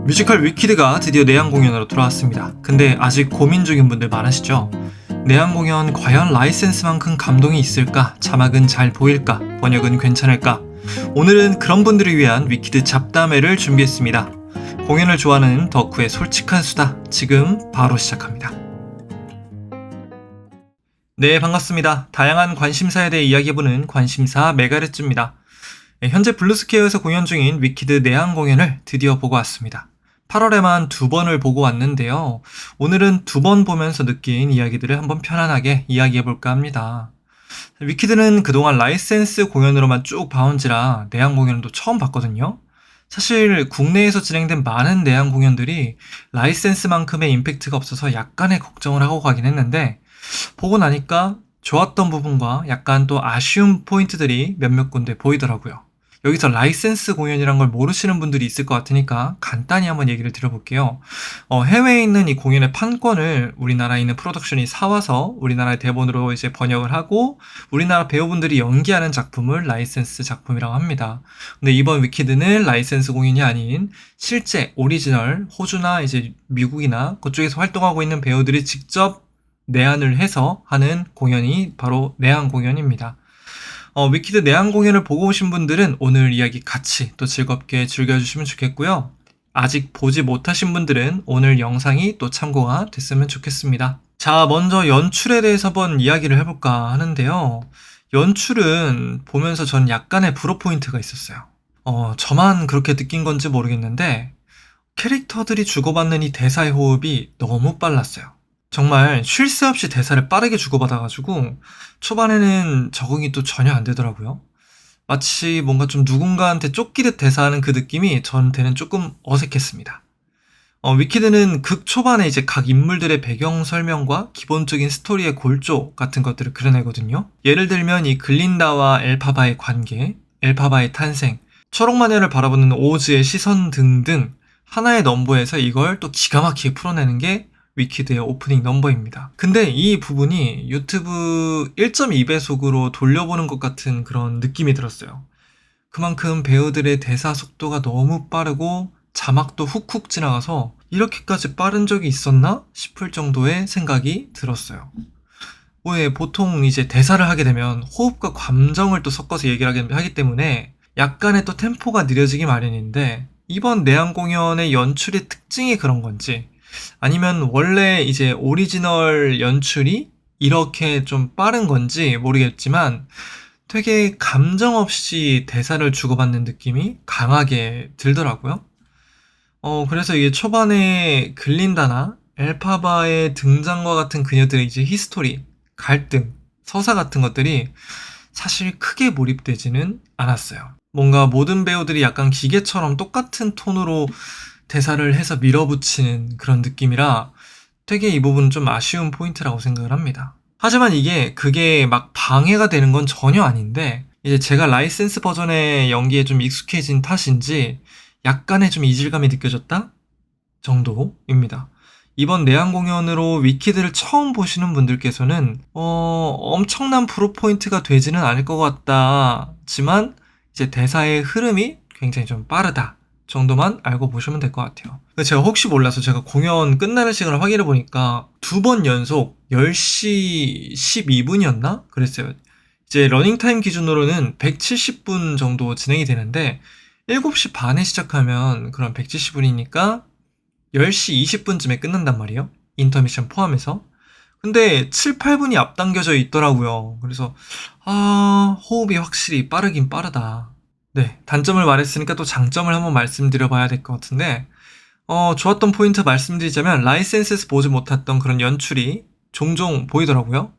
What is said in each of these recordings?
뮤지컬 위키드가 드디어 내한 공연으로 돌아왔습니다. 근데 아직 고민 중인 분들 많으시죠? 내한 공연 과연 라이센스만큼 감동이 있을까? 자막은 잘 보일까? 번역은 괜찮을까? 오늘은 그런 분들을 위한 위키드 잡담회를 준비했습니다. 공연을 좋아하는 덕후의 솔직한 수다, 지금 바로 시작합니다. 네, 반갑습니다. 다양한 관심사에 대해 이야기해보는 관심사 메가레츠입니다. 현재 블루스퀘어에서 공연 중인 위키드 내한 공연을 드디어 보고 왔습니다. 8월에만 2번을 보고 왔는데요. 오늘은 2번 보면서 느낀 이야기들을 한번 편안하게 이야기해볼까 합니다. 위키드는 그동안 라이센스 공연으로만 쭉 봐온지라 내한 공연도 처음 봤거든요. 사실 국내에서 진행된 많은 내한 공연들이 라이센스만큼의 임팩트가 없어서 약간의 걱정을 하고 가긴 했는데, 보고 나니까 좋았던 부분과 약간 또 아쉬운 포인트들이 몇몇 군데 보이더라고요. 여기서 라이센스 공연이란 걸 모르시는 분들이 있을 것 같으니까 간단히 한번 얘기를 드려볼게요. 해외에 있는 이 공연의 판권을 우리나라에 있는 프로덕션이 사와서 우리나라의 대본으로 이제 번역을 하고 우리나라 배우분들이 연기하는 작품을 라이센스 작품이라고 합니다. 근데 이번 위키드는 라이센스 공연이 아닌 실제 오리지널 호주나 이제 미국이나 그쪽에서 활동하고 있는 배우들이 직접 내한을 해서 하는 공연이 바로 내한 공연입니다. 위키드 내한 공연을 보고 오신 분들은 오늘 이야기 같이 또 즐겁게 즐겨주시면 좋겠고요. 아직 보지 못하신 분들은 오늘 영상이 또 참고가 됐으면 좋겠습니다. 자, 먼저 연출에 대해서 한번 이야기를 해볼까 하는데요. 연출은 보면서 전 약간의 불호 포인트가 있었어요. 저만 그렇게 느낀 건지 모르겠는데 캐릭터들이 주고받는 이 대사의 호흡이 너무 빨랐어요. 정말 쉴 새 없이 대사를 빠르게 주고받아가지고 초반에는 적응이 또 전혀 안 되더라고요. 마치 뭔가 좀 누군가한테 쫓기듯 대사하는 그 느낌이 저한테는 조금 어색했습니다. 위키드는 극 초반에 이제 각 인물들의 배경 설명과 기본적인 스토리의 골조 같은 것들을 그려내거든요. 예를 들면 이 글린다와 엘파바의 관계, 엘파바의 탄생, 초록마녀를 바라보는 오즈의 시선 등등 하나의 넘버에서 이걸 또 기가 막히게 풀어내는 게 위키드의 오프닝 넘버입니다. 근데 이 부분이 유튜브 1.2배속으로 돌려보는 것 같은 그런 느낌이 들었어요. 그만큼 배우들의 대사 속도가 너무 빠르고 자막도 훅훅 지나가서 이렇게까지 빠른 적이 있었나 싶을 정도의 생각이 들었어요. 왜 보통 이제 대사를 하게 되면 호흡과 감정을 또 섞어서 얘기를 하기 때문에 약간의 또 템포가 느려지기 마련인데, 이번 내한 공연의 연출의 특징이 그런 건지 아니면 원래 이제 오리지널 연출이 이렇게 좀 빠른 건지 모르겠지만 되게 감정 없이 대사를 주고받는 느낌이 강하게 들더라고요. 그래서 이게 초반에 글린다나 엘파바의 등장과 같은 그녀들의 이제 히스토리, 갈등, 서사 같은 것들이 사실 크게 몰입되지는 않았어요. 뭔가 모든 배우들이 약간 기계처럼 똑같은 톤으로 대사를 해서 밀어붙이는 그런 느낌이라 되게 이 부분은 좀 아쉬운 포인트라고 생각을 합니다. 하지만 그게 막 방해가 되는 건 전혀 아닌데, 이제 제가 라이센스 버전의 연기에 좀 익숙해진 탓인지 약간의 좀 이질감이 느껴졌다 정도입니다. 이번 내한 공연으로 위키드를 처음 보시는 분들께서는 엄청난 프로 포인트가 되지는 않을 것 같다지만 이제 대사의 흐름이 굉장히 좀 빠르다 정도만 알고 보시면 될 것 같아요. 제가 혹시 몰라서 제가 공연 끝나는 시간을 확인해 보니까 2번 연속 10시 12분이었나? 그랬어요. 이제 러닝타임 기준으로는 170분 정도 진행이 되는데 7시 반에 시작하면 그럼 170분이니까 10시 20분쯤에 끝난단 말이에요. 인터미션 포함해서. 근데 7, 8분이 앞당겨져 있더라고요. 그래서 호흡이 확실히 빠르긴 빠르다. 네, 단점을 말했으니까 또 장점을 한번 말씀드려봐야 될 것 같은데, 좋았던 포인트 말씀드리자면 라이센스에서 보지 못했던 그런 연출이 종종 보이더라고요.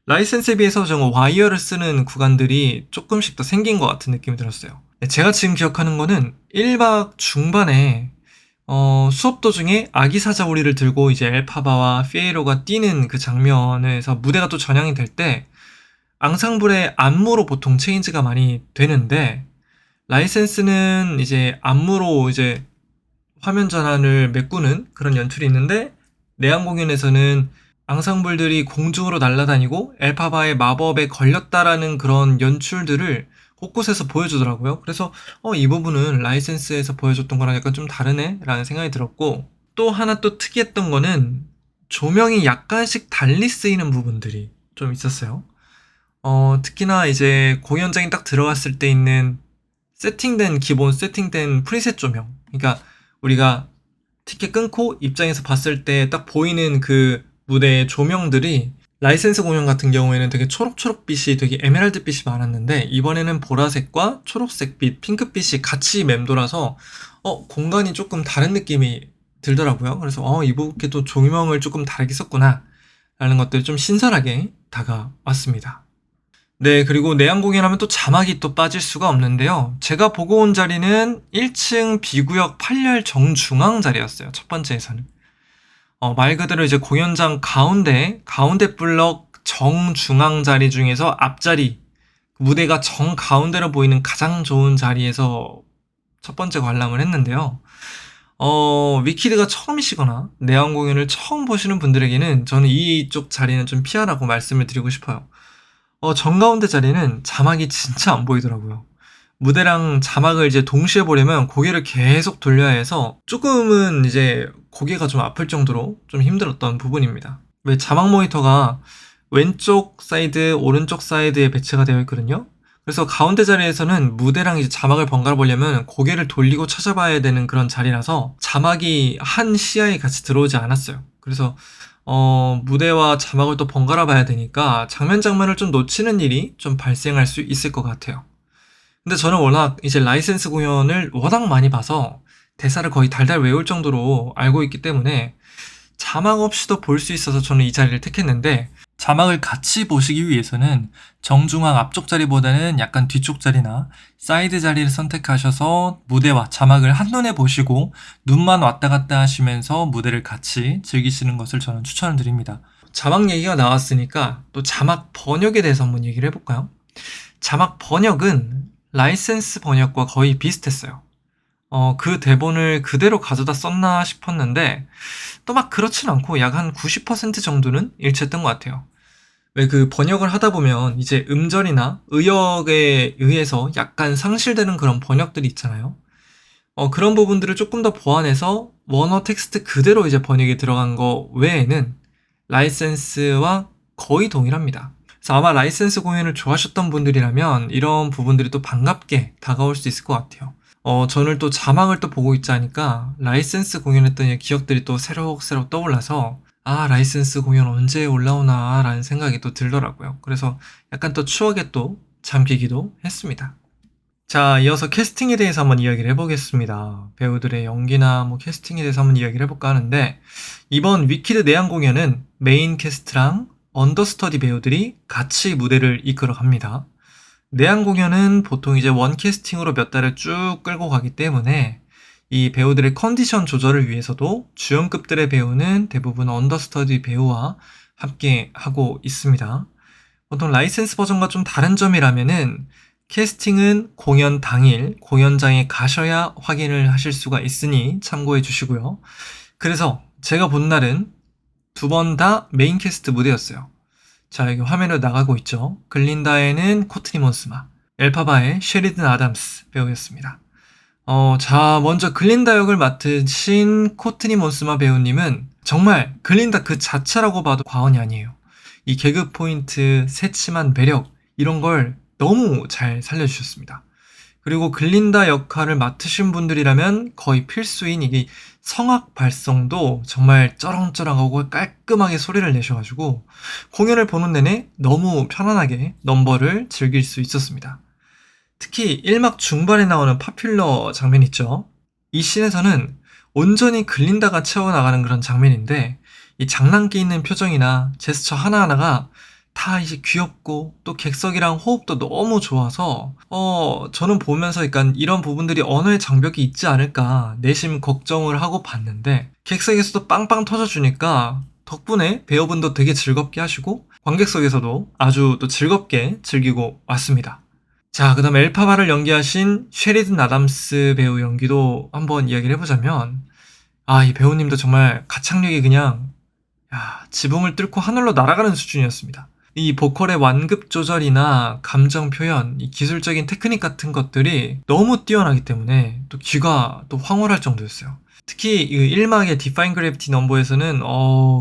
라이센스에 비해서 좀 와이어를 쓰는 구간들이 조금씩 더 생긴 것 같은 느낌이 들었어요. 네, 제가 지금 기억하는 거는 1박 중반에 수업 도중에 아기 사자오리를 들고 이제 엘파바와 피에로가 뛰는 그 장면에서 무대가 또 전향이 될 때 앙상블의 안무로 보통 체인지가 많이 되는데, 라이센스는 이제 안무로 이제 화면 전환을 메꾸는 그런 연출이 있는데, 내한 공연에서는 앙상블들이 공중으로 날아다니고 엘파바의 마법에 걸렸다라는 그런 연출들을 곳곳에서 보여주더라고요. 그래서 이 부분은 라이센스에서 보여줬던 거랑 약간 좀 다르네? 라는 생각이 들었고, 또 하나 또 특이했던 거는 조명이 약간씩 달리 쓰이는 부분들이 좀 있었어요. 특히나 이제 공연장에 딱 들어갔을 때 있는 기본 세팅된 프리셋 조명. 그러니까 우리가 티켓 끊고 입장에서 봤을 때 딱 보이는 그 무대의 조명들이 라이센스 공연 같은 경우에는 되게 초록초록빛이 되게 에메랄드빛이 많았는데 이번에는 보라색과 초록색빛, 핑크빛이 같이 맴돌아서 공간이 조금 다른 느낌이 들더라고요. 그래서 이렇게 또 조명을 조금 다르게 썼구나 라는 것들이 좀 신선하게 다가왔습니다. 네, 그리고 내한 공연하면 또 자막이 또 빠질 수가 없는데요. 제가 보고 온 자리는 1층 B구역 8열 정중앙 자리였어요. 첫 번째에서는. 말 그대로 이제 공연장 가운데 블럭 정중앙 자리 중에서 앞자리, 무대가 정 가운데로 보이는 가장 좋은 자리에서 첫 번째 관람을 했는데요. 위키드가 처음이시거나 내한 공연을 처음 보시는 분들에게는 저는 이쪽 자리는 좀 피하라고 말씀을 드리고 싶어요. 정가운데 자리는 자막이 진짜 안 보이더라고요. 무대랑 자막을 이제 동시에 보려면 고개를 계속 돌려야 해서 조금은 이제 고개가 좀 아플 정도로 좀 힘들었던 부분입니다. 왜 자막 모니터가 왼쪽 사이드, 오른쪽 사이드에 배치가 되어 있거든요. 그래서 가운데 자리에서는 무대랑 이제 자막을 번갈아 보려면 고개를 돌리고 찾아봐야 되는 그런 자리라서 자막이 한 시야에 같이 들어오지 않았어요. 그래서 무대와 자막을 또 번갈아 봐야 되니까 장면을 좀 놓치는 일이 좀 발생할 수 있을 것 같아요. 근데 저는 워낙 이제 라이센스 공연을 워낙 많이 봐서 대사를 거의 달달 외울 정도로 알고 있기 때문에 자막 없이도 볼 수 있어서 저는 이 자리를 택했는데, 자막을 같이 보시기 위해서는 정중앙 앞쪽 자리보다는 약간 뒤쪽 자리나 사이드 자리를 선택하셔서 무대와 자막을 한눈에 보시고 눈만 왔다 갔다 하시면서 무대를 같이 즐기시는 것을 저는 추천을 드립니다. 자막 얘기가 나왔으니까 또 자막 번역에 대해서 한번 얘기를 해볼까요? 자막 번역은 라이센스 번역과 거의 비슷했어요. 그 대본을 그대로 가져다 썼나 싶었는데 또 막 그렇진 않고 약 한 90% 정도는 일치했던 것 같아요. 왜 그 번역을 하다 보면 이제 음절이나 의역에 의해서 약간 상실되는 그런 번역들이 있잖아요. 그런 부분들을 조금 더 보완해서 원어 텍스트 그대로 이제 번역이 들어간 거 외에는 라이센스와 거의 동일합니다. 그래서 아마 라이센스 공연을 좋아하셨던 분들이라면 이런 부분들이 또 반갑게 다가올 수 있을 것 같아요. 저는 또 자막을 또 보고 있자 하니까 라이센스 공연했던 기억들이 또 새록새록 떠올라서 라이센스 공연 언제 올라오나 라는 생각이 또 들더라고요. 그래서 약간 또 추억에 또 잠기기도 했습니다. 자, 이어서 캐스팅에 대해서 한번 이야기를 해보겠습니다. 배우들의 연기나 뭐 캐스팅에 대해서 한번 이야기를 해볼까 하는데, 이번 위키드 내한 공연은 메인 캐스트랑 언더스터디 배우들이 같이 무대를 이끌어 갑니다. 내한 공연은 보통 이제 원 캐스팅으로 몇 달을 쭉 끌고 가기 때문에 이 배우들의 컨디션 조절을 위해서도 주연급들의 배우는 대부분 언더스터디 배우와 함께 하고 있습니다. 보통 라이센스 버전과 좀 다른 점이라면은 캐스팅은 공연 당일 공연장에 가셔야 확인을 하실 수가 있으니 참고해 주시고요. 그래서 제가 본 날은 두 번 다 메인 캐스트 무대였어요. 자, 여기 화면으로 나가고 있죠. 글린다에는 코트니 몬스마, 엘파바의 셰리든 아담스 배우였습니다. 자, 먼저 글린다 역을 맡으신 코트니 몬스마 배우님은 정말 글린다 그 자체라고 봐도 과언이 아니에요. 이 개그 포인트, 새침한 매력, 이런 걸 너무 잘 살려주셨습니다. 그리고 글린다 역할을 맡으신 분들이라면 거의 필수인 이게 성악 발성도 정말 쩌렁쩌렁하고 깔끔하게 소리를 내셔가지고 공연을 보는 내내 너무 편안하게 넘버를 즐길 수 있었습니다. 특히 1막 중반에 나오는 파퓰러 장면 있죠. 이 씬에서는 온전히 글린다가 채워나가는 그런 장면인데 이 장난기 있는 표정이나 제스처 하나하나가 다 이제 귀엽고 또 객석이랑 호흡도 너무 좋아서 저는 보면서 약간 이런 부분들이 언어의 장벽이 있지 않을까 내심 걱정을 하고 봤는데 객석에서도 빵빵 터져주니까 덕분에 배우분도 되게 즐겁게 하시고 관객석에서도 아주 또 즐겁게 즐기고 왔습니다. 자, 그 다음 엘파바를 연기하신 셰리든 아담스 배우 연기도 한번 이야기를 해보자면 이 배우님도 정말 가창력이 그냥 지붕을 뚫고 하늘로 날아가는 수준이었습니다. 이 보컬의 완급 조절이나 감정 표현, 이 기술적인 테크닉 같은 것들이 너무 뛰어나기 때문에 또 귀가 또 황홀할 정도였어요. 특히 이 1막의 Define Gravity Number에서는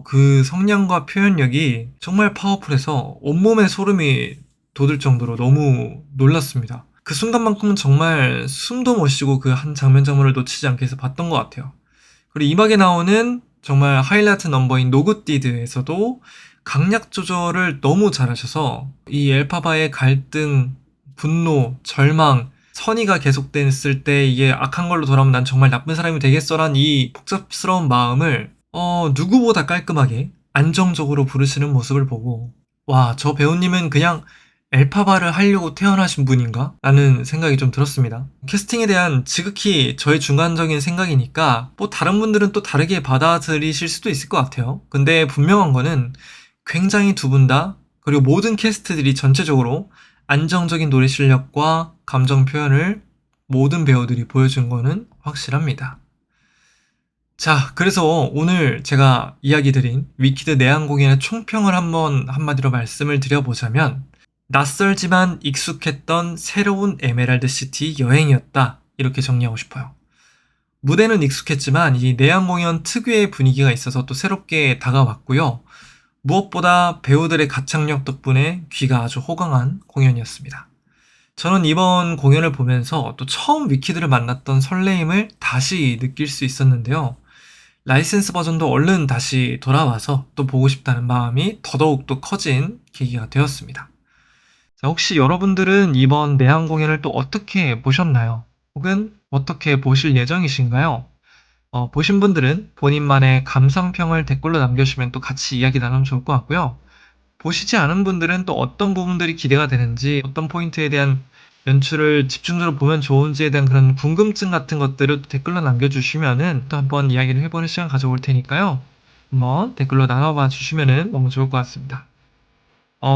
그 성량과 표현력이 정말 파워풀해서 온몸에 소름이 돋을 정도로 너무 놀랐습니다. 그 순간만큼은 정말 숨도 못 쉬고 그 한 장면을 놓치지 않게 해서 봤던 것 같아요. 그리고 2막에 나오는 정말 하이라이트 넘버인 노굿디드에서도 강약 조절을 너무 잘하셔서 이 엘파바의 갈등, 분노, 절망, 선의가 계속됐을 때 이게 악한 걸로 돌아오면 난 정말 나쁜 사람이 되겠어란 이 복잡스러운 마음을 누구보다 깔끔하게 안정적으로 부르시는 모습을 보고 와, 저 배우님은 그냥 엘파바를 하려고 태어나신 분인가? 라는 생각이 좀 들었습니다. 캐스팅에 대한 지극히 저의 주관적인 생각이니까 뭐 다른 분들은 또 다르게 받아들이실 수도 있을 것 같아요. 근데 분명한 거는 굉장히 두 분 다 그리고 모든 캐스트들이 전체적으로 안정적인 노래 실력과 감정 표현을 모든 배우들이 보여준 거는 확실합니다. 자, 그래서 오늘 제가 이야기 드린 위키드 내한 공연의 총평을 한번 한마디로 말씀을 드려보자면 낯설지만 익숙했던 새로운 에메랄드 시티 여행이었다. 이렇게 정리하고 싶어요. 무대는 익숙했지만 이 내한 공연 특유의 분위기가 있어서 또 새롭게 다가왔고요. 무엇보다 배우들의 가창력 덕분에 귀가 아주 호강한 공연이었습니다. 저는 이번 공연을 보면서 또 처음 위키드를 만났던 설레임을 다시 느낄 수 있었는데요. 라이센스 버전도 얼른 다시 돌아와서 또 보고 싶다는 마음이 더더욱 또 커진 계기가 되었습니다. 자, 혹시 여러분들은 이번 내한 공연을 또 어떻게 보셨나요? 혹은 어떻게 보실 예정이신가요? 보신 분들은 본인만의 감상평을 댓글로 남겨주시면 또 같이 이야기 나누면 좋을 것 같고요. 보시지 않은 분들은 또 어떤 부분들이 기대가 되는지, 어떤 포인트에 대한 연출을 집중적으로 보면 좋은지에 대한 그런 궁금증 같은 것들을 또 댓글로 남겨주시면은 또 한번 이야기를 해보는 시간 가져올 테니까요. 한번 댓글로 나눠봐 주시면은 너무 좋을 것 같습니다.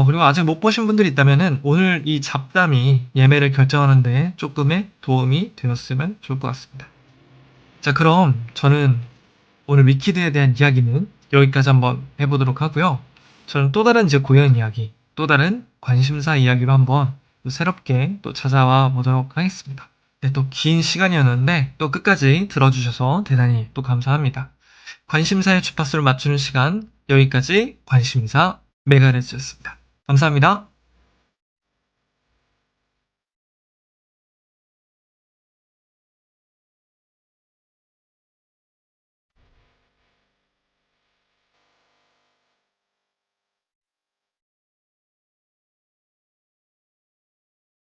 그리고 아직 못 보신 분들이 있다면은 오늘 이 잡담이 예매를 결정하는데 조금의 도움이 되었으면 좋을 것 같습니다. 자, 그럼 저는 오늘 위키드에 대한 이야기는 여기까지 한번 해보도록 하고요. 저는 또 다른 이제 공연 이야기, 또 다른 관심사 이야기로 한번 또 새롭게 또 찾아와 보도록 하겠습니다. 네, 또 긴 시간이었는데 또 끝까지 들어주셔서 대단히 또 감사합니다. 관심사의 주파수를 맞추는 시간 여기까지 관심사 메가레즈였습니다. 감사합니다.